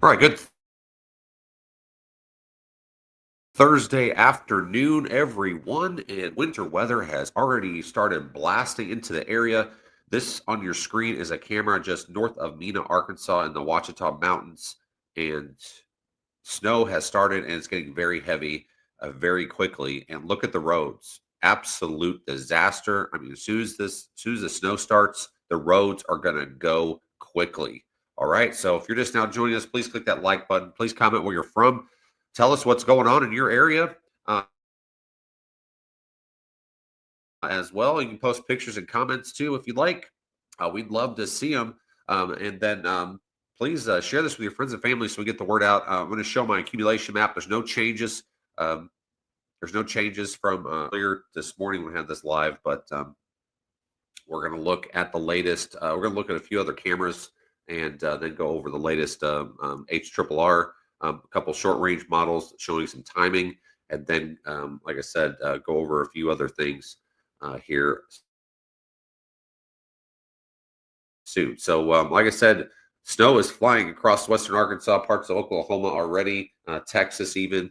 All right, good Thursday afternoon, everyone. And winter weather has already started blasting into the area. This on your screen is a camera just north of Mena, Arkansas, in the Ouachita Mountains. And snow has started and it's getting very heavy very quickly. And look at the roads. Absolute disaster. I mean, as soon as the snow starts, the roads are going to go quickly. All right. So if you're just now joining us, please click that like button. Please comment where you're from. Tell us what's going on in your area as well. You can post pictures and comments too if you'd like. We'd love to see them. And then please share this with your friends and family so we get the word out. I'm going to show my accumulation map. There's no changes. There's no changes from earlier this morning when we had this live, but we're going to look at the latest. We're going to look at a few other cameras and then go over the latest HRRR, a couple short-range models showing some timing, and then, like I said, go over a few other things here soon. So, like I said, snow is flying across western Arkansas, parts of Oklahoma already, Texas even.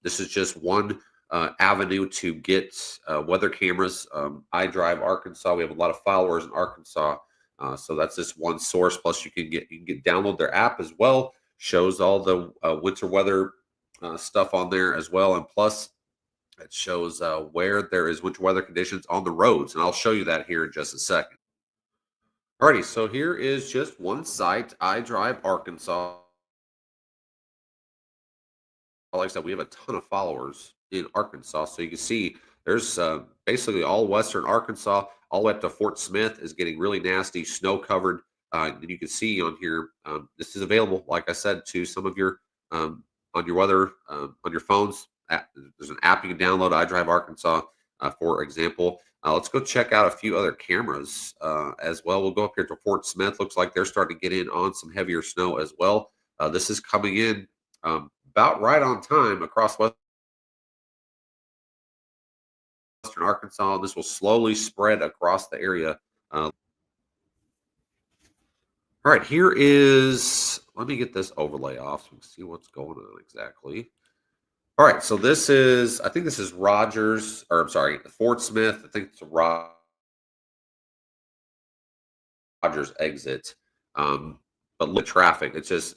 This is just one avenue to get weather cameras. iDrive Arkansas. We have a lot of followers in Arkansas, so that's just one source. Plus, you can download their app as well. Shows all the winter weather stuff on there as well, and plus it shows where there is winter weather conditions on the roads, and I'll show you that here in just a second. Alrighty, so here is just one site, iDrive Arkansas. Like I said, we have a ton of followers in Arkansas. So you can see there's basically all western Arkansas, all the way up to Fort Smith is getting really nasty, snow covered. And you can see on here, this is available, like I said, to some of your on your weather on your phones. There's an app you can download, iDrive Arkansas, for example. Let's go check out a few other cameras as well. We'll go up here to Fort Smith. Looks like they're starting to get in on some heavier snow as well. This is coming in about right on time across western Arkansas. This will slowly spread across the area. All right, here is, let me get this overlay off so we can see what's going on exactly. All right, so this is, I think this is Rogers, or I'm sorry, Fort Smith. I think it's Rogers exit. But look at traffic. It's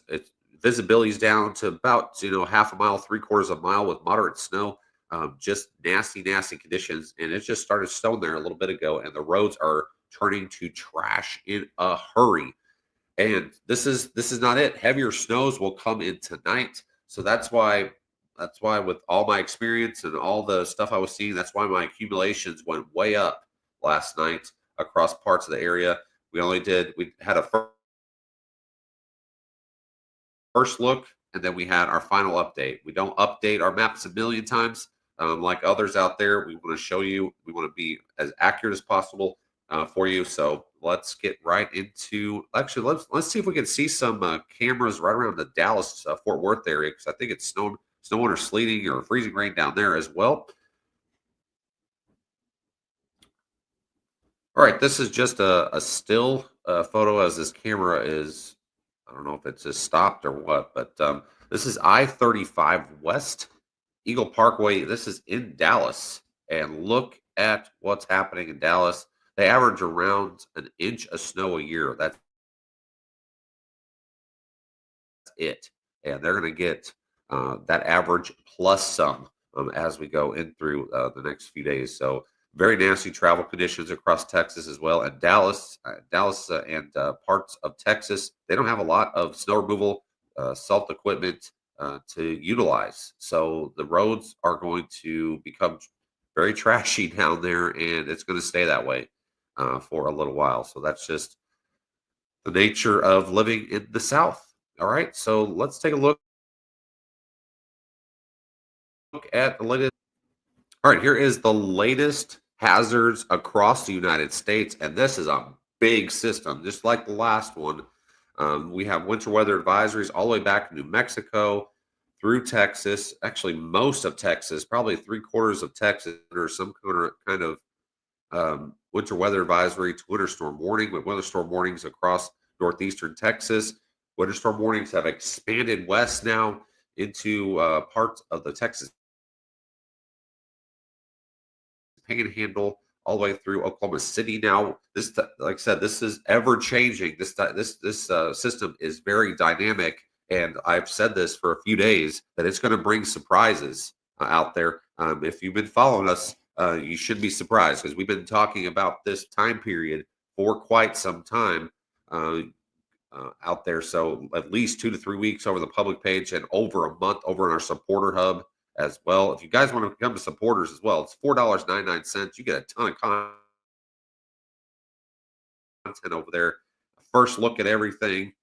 visibility's down to about half a mile, 3/4 of a mile with moderate snow. Just nasty, nasty conditions, and it just started snowing there a little bit ago, and the roads are turning to trash in a hurry. And this is not it. Heavier snows will come in tonight, so that's why with all my experience and all the stuff I was seeing, that's why my accumulations went way up last night across parts of the area. We had a first look, and then we had our final update. We don't update our maps a million times like others out there. We want to show you, we want to be as accurate as possible for you. So let's get right into, actually, let's see if we can see some cameras right around the Dallas Fort Worth area, because I think it's snowing or sleeting or freezing rain down there as well. All right, this is just a still photo as this camera is, I don't know if it's just stopped or what, but this is I-35 West Eagle Parkway. This is in Dallas, and look at what's happening in Dallas. They average around an inch of snow a year. That's it, and they're going to get that average plus some as we go in through the next few days. So very nasty travel conditions across Texas as well, and Dallas and parts of Texas. They don't have a lot of snow removal salt equipment to utilize, so the roads are going to become very trashy down there, and it's going to stay that way for a little while. So that's just the nature of living in the South. All right, so let's take a look at the latest. All right, here is the latest hazards across the United States, and this is a big system, just like the last one. We have winter weather advisories all the way back to New Mexico through Texas, actually most of Texas, probably 3/4 of Texas, or some kind of winter weather advisory to winter storm warning, with winter storm warnings across northeastern Texas. Winter storm warnings have expanded west now into parts of the Texas Panhandle, all the way through Oklahoma City. Now, like I said, this is ever changing. This system is very dynamic, and I've said this for a few days that it's going to bring surprises out there. If you've been following us, you should be surprised, because we've been talking about this time period for quite some time out there. So at least 2 to 3 weeks over the public page, and over a month over in our supporter hub as well. If you guys want to become supporters as well, it's $4.99. You get a ton of content over there. First look at everything,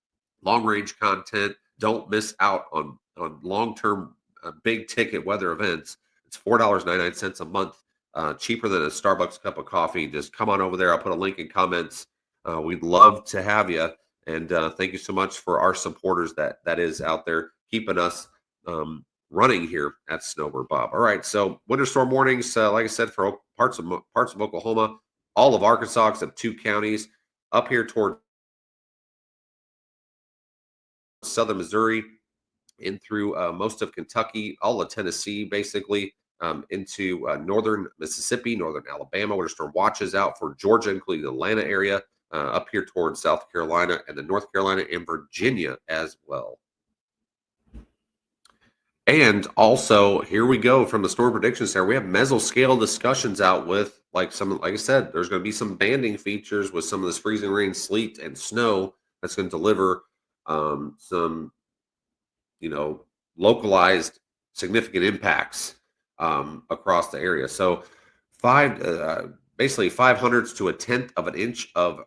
long range content. Don't miss out on long term big ticket weather events. It's $4.99 a month, cheaper than a Starbucks cup of coffee. Just come on over there. I'll put a link in comments. We'd love to have you, and thank you so much for our supporters that is out there keeping us running here at Snowbird Bob. All right, so winter storm warnings, like I said, for parts of Oklahoma, all of Arkansas except 2 counties, up here toward southern Missouri, in through most of Kentucky, all of Tennessee, basically into northern Mississippi, northern Alabama. Winter storm watches out for Georgia, including the Atlanta area, up here towards South Carolina, and then North Carolina and Virginia as well. And also, here we go from the Storm Prediction Center. We have mesoscale discussions out with like I said, there's going to be some banding features with some of this freezing rain, sleet, and snow that's going to deliver some you know localized significant impacts across the area. So five basically 500ths to a tenth of an inch of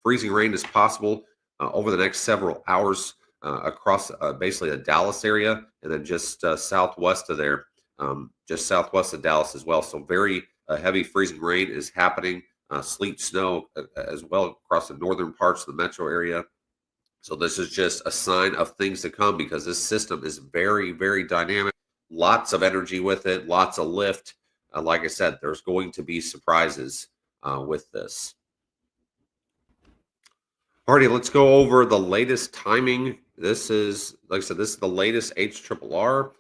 freezing rain is possible over the next several hours across basically the Dallas area, and then just southwest of there, just southwest of Dallas as well. So very heavy freezing rain is happening, sleet, snow as well across the northern parts of the metro area. So this is just a sign of things to come because this system is very, very dynamic. Lots of energy with it, lots of lift. Like I said, there's going to be surprises with this. Alrighty, let's go over the latest timing. This is, like I said, this is the latest HRRR.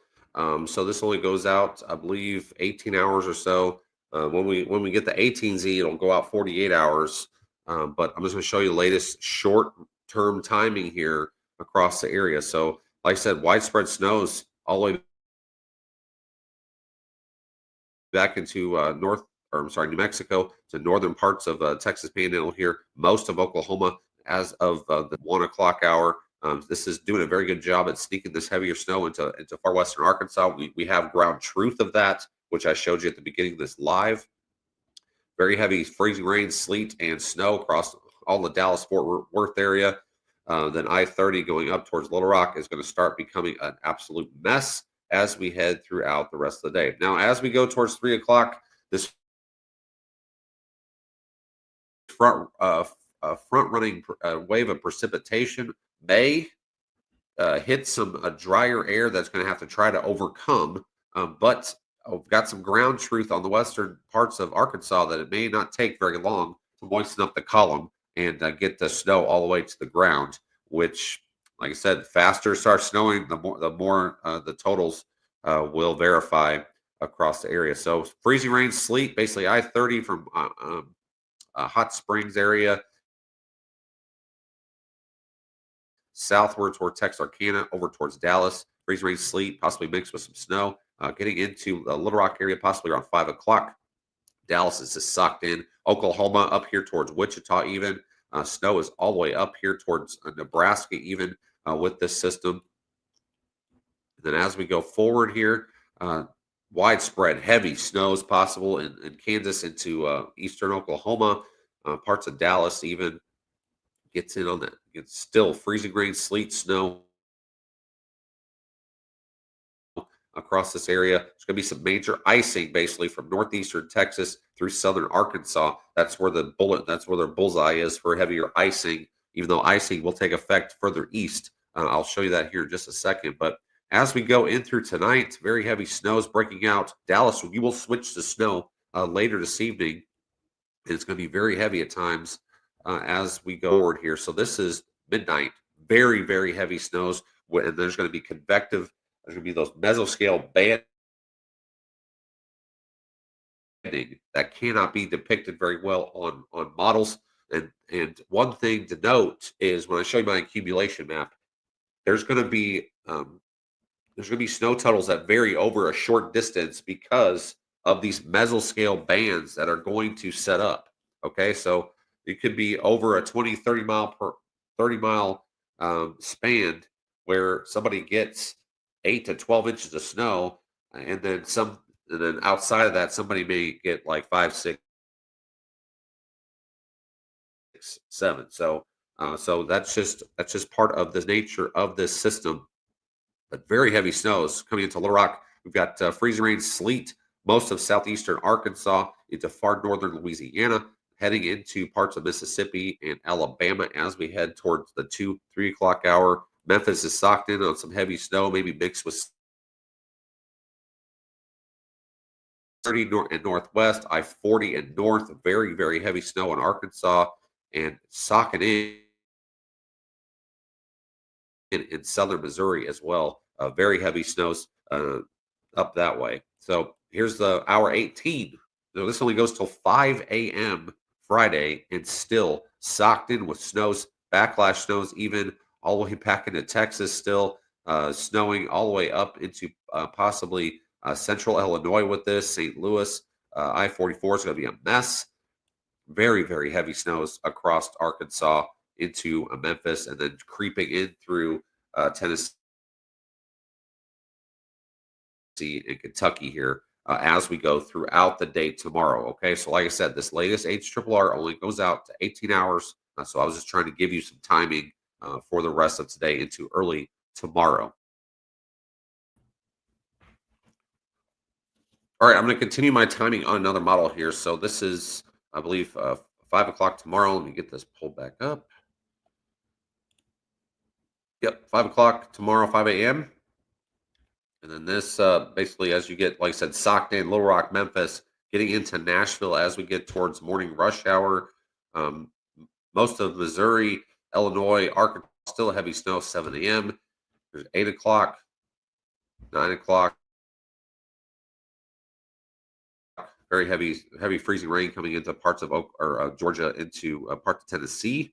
So this only goes out, I believe, 18 hours or so. When we get the 18Z, it'll go out 48 hours. But I'm just going to show you the latest short-term timing here across the area. So, like I said, widespread snows all the way back into New Mexico to northern parts of Texas Panhandle here, most of Oklahoma as of the 1 o'clock hour. This is doing a very good job at sneaking this heavier snow into far western Arkansas. We have ground truth of that, which I showed you at the beginning of this live. Very heavy freezing rain, sleet, and snow across all the Dallas Fort Worth area. Then I-30 going up towards Little Rock is going to start becoming an absolute mess as we head throughout the rest of the day. Now, as we go towards 3 o'clock, this front-running wave of precipitation may hit some drier air that's going to have to try to overcome. But I've got some ground truth on the western parts of Arkansas that it may not take very long to moisten up the column and get the snow all the way to the ground. Which, like I said, faster it starts snowing, the more the totals will verify across the area. So freezing rain, sleet, basically I-30 from Hot Springs area southward toward Texarkana over towards Dallas. Freezing rain, sleet, possibly mixed with some snow. Getting into the Little Rock area, possibly around 5 o'clock. Dallas is just sucked in. Oklahoma up here towards Wichita even. Snow is all the way up here towards Nebraska even with this system. And then as we go forward here, widespread heavy snow is possible in Kansas into eastern Oklahoma, parts of Dallas even gets in on that. It's still freezing rain, sleet, snow across this area. There's going to be some major icing basically from northeastern Texas through southern Arkansas. That's where their bullseye is for heavier icing, even though icing will take effect further east. I'll show you that here in just a second. But as we go in through tonight, very heavy snow is breaking out. Dallas, you will switch to snow later this evening. It's going to be very heavy at times as we go forward here. So this is midnight, very, very heavy snows. And there's going to be convective. There's going to be those mesoscale banding that cannot be depicted very well on models. And one thing to note is when I show you my accumulation map, there's going to be snow tunnels that vary over a short distance because of these mesoscale bands that are going to set up. Okay, so it could be over a 20, 30 mile span where somebody gets 8 to 12 inches of snow, and then outside of that, somebody may get like 5, 6, 7. So that's just part of the nature of this system. But very heavy snows coming into Little Rock. We've got freezing rain, sleet, most of southeastern Arkansas into far northern Louisiana, heading into parts of Mississippi and Alabama as we head towards the 2, 3 o'clock hour. Memphis is socked in on some heavy snow, maybe mixed with 30 and northwest, I-40 and north, very, very heavy snow in Arkansas, and socking in southern Missouri as well. Very heavy snows up that way. So here's the hour 18. So this only goes till 5 a.m. Friday and still socked in with snows, backlash snows, even all the way back into Texas, still snowing all the way up into possibly Central Illinois with this. St. Louis, I-44 is going to be a mess. Very, very heavy snows across Arkansas into Memphis, and then creeping in through Tennessee and Kentucky here as we go throughout the day tomorrow. Okay, so like I said, this latest HRRR only goes out to 18 hours. So I was just trying to give you some timing for the rest of today into early tomorrow. All right, I'm going to continue my timing on another model here. So this is, I believe, 5 o'clock tomorrow. Let me get this pulled back up. Yep, 5 o'clock tomorrow, 5 a.m. And then this basically, as you get, like I said, Stockton, Little Rock, Memphis, getting into Nashville as we get towards morning rush hour. Um, most of Missouri, Illinois, Arkansas, still heavy snow, 7 a.m. There's 8 o'clock, 9 o'clock. Very heavy freezing rain coming into parts of Georgia, into parts of Tennessee.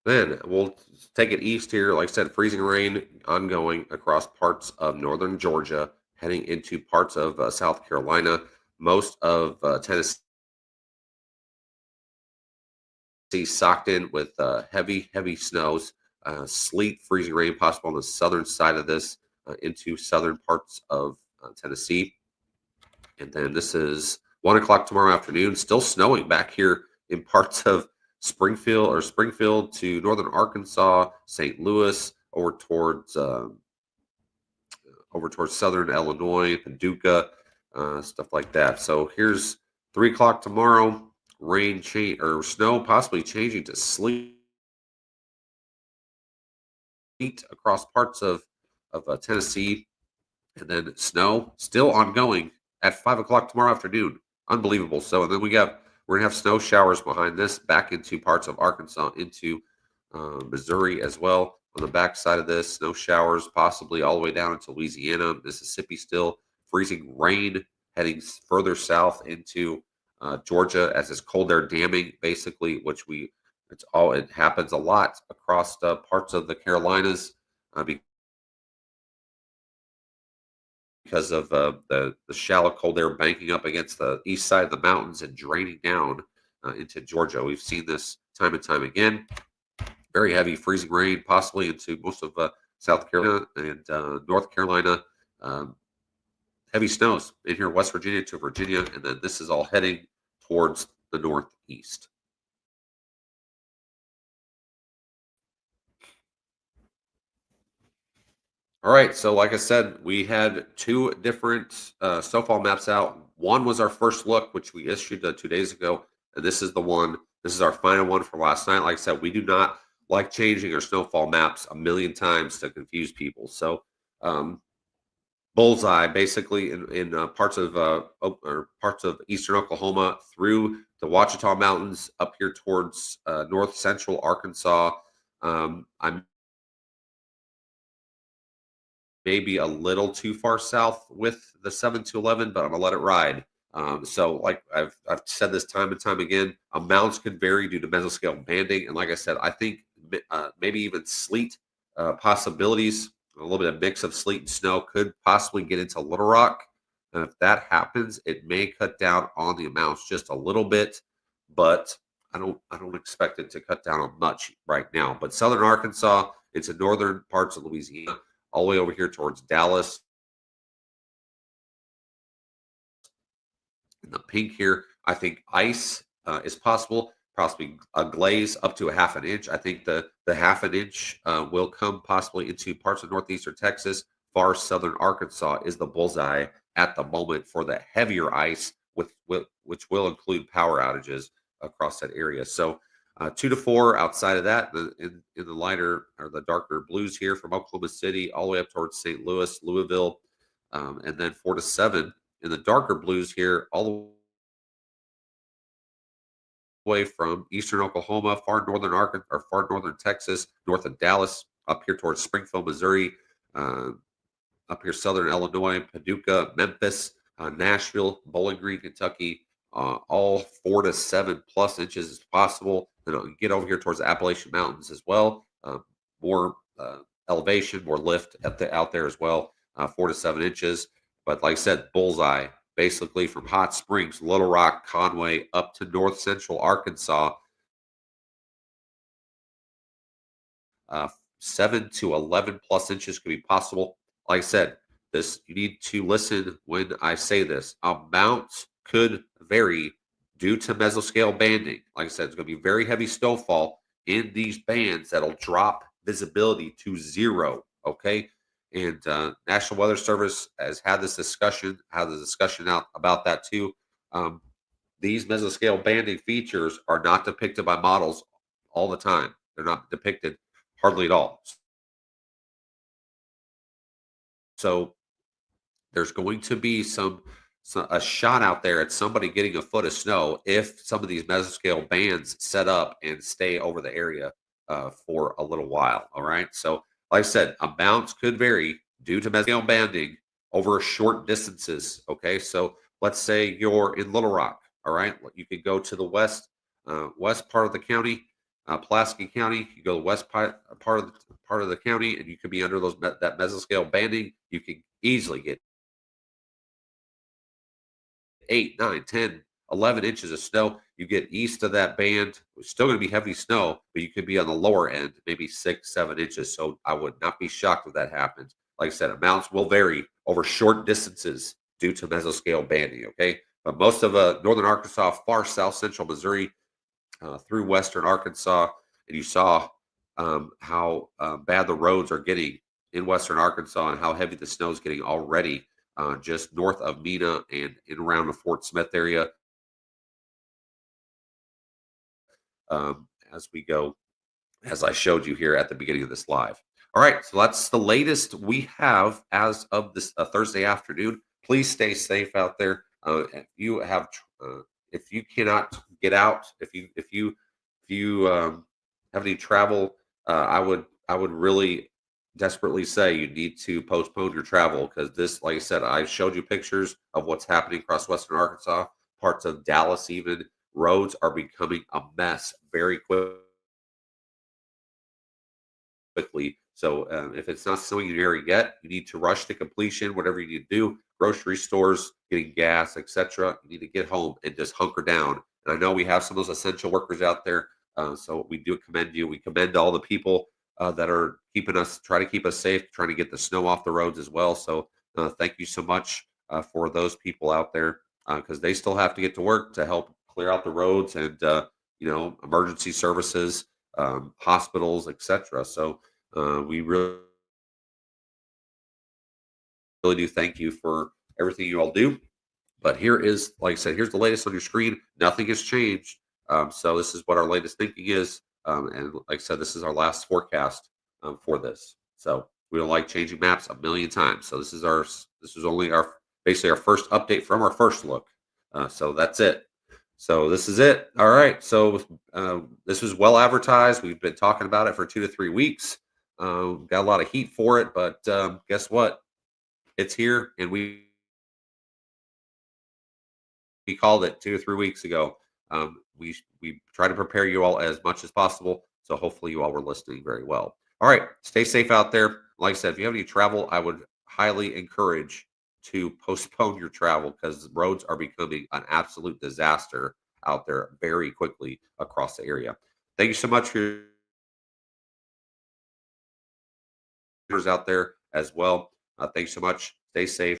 Then we'll take it east here. Like I said, freezing rain ongoing across parts of northern Georgia, heading into parts of South Carolina, most of Tennessee socked in with heavy snows, sleet, freezing rain possible on the southern side of this into southern parts of Tennessee. And then this is 1 o'clock tomorrow afternoon, still snowing back here in parts of Springfield to northern Arkansas, St. Louis, over towards southern Illinois, Paducah, stuff like that. So here's 3 o'clock tomorrow, rain change or snow possibly changing to sleet across parts of Tennessee, and then snow still ongoing at 5 o'clock tomorrow afternoon. Unbelievable. So, and then we're gonna have snow showers behind this back into parts of Arkansas, into Missouri as well. On the back side of this, snow showers possibly all the way down into Louisiana, Mississippi, still freezing rain heading further south into Georgia as it's cold air damming, basically, it happens a lot across parts of the Carolinas because of the shallow cold air banking up against the east side of the mountains and draining down into Georgia. We've seen this time and time again. Very heavy freezing rain, possibly into most of South Carolina and North Carolina. Heavy snows in here, West Virginia to Virginia, and then this is all heading towards the northeast. All right, so like I said, we had two different snowfall maps out. One was our first look, which we issued 2 days ago, and this is the one. This is our final one for last night. Like I said, we do not like changing our snowfall maps a million times to confuse people. So, bullseye basically in parts of or parts of eastern Oklahoma through the Ouachita Mountains up here towards north central Arkansas. I'm maybe a little too far south with the 7 to 11, but I'm gonna let it ride. So, like I've said this time and time again, amounts could vary due to mesoscale banding, and like I said, I think maybe even sleet possibilities. A little bit of mix of sleet and snow could possibly get into Little Rock, and if that happens, it may cut down on the amounts just a little bit, but I don't expect it to cut down on much right now. But southern Arkansas, into northern parts of Louisiana, all the way over here towards Dallas. In the pink here, I think ice is possible, possibly a glaze up to a half an inch. I think the half an inch will come possibly into parts of northeastern Texas. Far southern Arkansas is the bullseye at the moment for the heavier ice, which will include power outages across that area. So 2 to 4 outside of that, in the lighter or the darker blues here from Oklahoma City all the way up towards St. Louis, Louisville, and then 4 to 7 in the darker blues here, all the way from eastern Oklahoma, far northern Arkansas, or far northern Texas, north of Dallas, up here towards Springfield, Missouri, uh, up here southern Illinois, Paducah, Memphis, Nashville, Bowling Green, Kentucky. All 4 to 7 plus inches is possible. And get over here towards the Appalachian Mountains as well. More elevation, more lift out there as well, 4 to 7 inches. But like I said, bullseye basically from Hot Springs, Little Rock, Conway, up to north central Arkansas. 7 to 11 plus inches could be possible. Like I said, this you need to listen when I say this. Amounts could vary due to mesoscale banding. Like I said, it's going to be very heavy snowfall in these bands that'll drop visibility to zero. Okay. And National Weather Service has had this discussion, had the discussion out about that too. Um, these mesoscale banding features are not depicted by models all the time. They're not depicted hardly at all. So there's going to be a shot out there at somebody getting a foot of snow if some of these mesoscale bands set up and stay over the area for a little while. All right. So, like I said, amounts could vary due to mesoscale banding over short distances. Okay. So let's say you're in Little Rock. All right. You could go to the west part of the county, Pulaski County. You go to the part of the county, and you could be under that mesoscale banding. You can easily get 8, 9, 10, 11 inches of snow. You get east of that band, it's still going to be heavy snow, but you could be on the lower end, maybe 6, 7 inches. So I would not be shocked if that happens. Like I said, amounts will vary over short distances due to mesoscale banding. Okay. But most of northern Arkansas, far south central Missouri, through western Arkansas, and you saw how bad the roads are getting in western Arkansas and how heavy the snow is getting already just north of Mena and in around the Fort Smith area as we go, as I showed you here at the beginning of this live. All right, so that's the latest we have as of this Thursday afternoon. Please stay safe out there. If you cannot get out, if you have any travel, I would really desperately say you need to postpone your travel because this, like I said, I showed you pictures of what's happening across western Arkansas, parts of Dallas, even roads are becoming a mess very quickly. So if it's not something you area yet, you need to rush to completion. Whatever you need to do, grocery stores, getting gas, etc. You need to get home and just hunker down. And I know we have some of those essential workers out there, so we do commend you. We commend all the people that are try to keep us safe, trying to get the snow off the roads as well. So thank you so much for those people out there because they still have to get to work to help clear out the roads and emergency services, hospitals, etc. So we really do thank you for everything you all do. But here is, like I said, here's the latest on your screen. Nothing has changed. So this is what our latest thinking is. And like I said, this is our last forecast for this. So we don't like changing maps a million times. So this is only basically our first update from our first look. So that's it. So this is it. All right. So this was well advertised. We've been talking about it for 2 to 3 weeks. Got a lot of heat for it, but guess what? It's here, and we called it 2 to 3 weeks ago. We try to prepare you all as much as possible. So hopefully you all were listening very well. All right, stay safe out there. Like I said, if you have any travel, I would highly encourage to postpone your travel because roads are becoming an absolute disaster out there very quickly across the area. Thank you so much for your viewers out there as well. Thanks so much. Stay safe.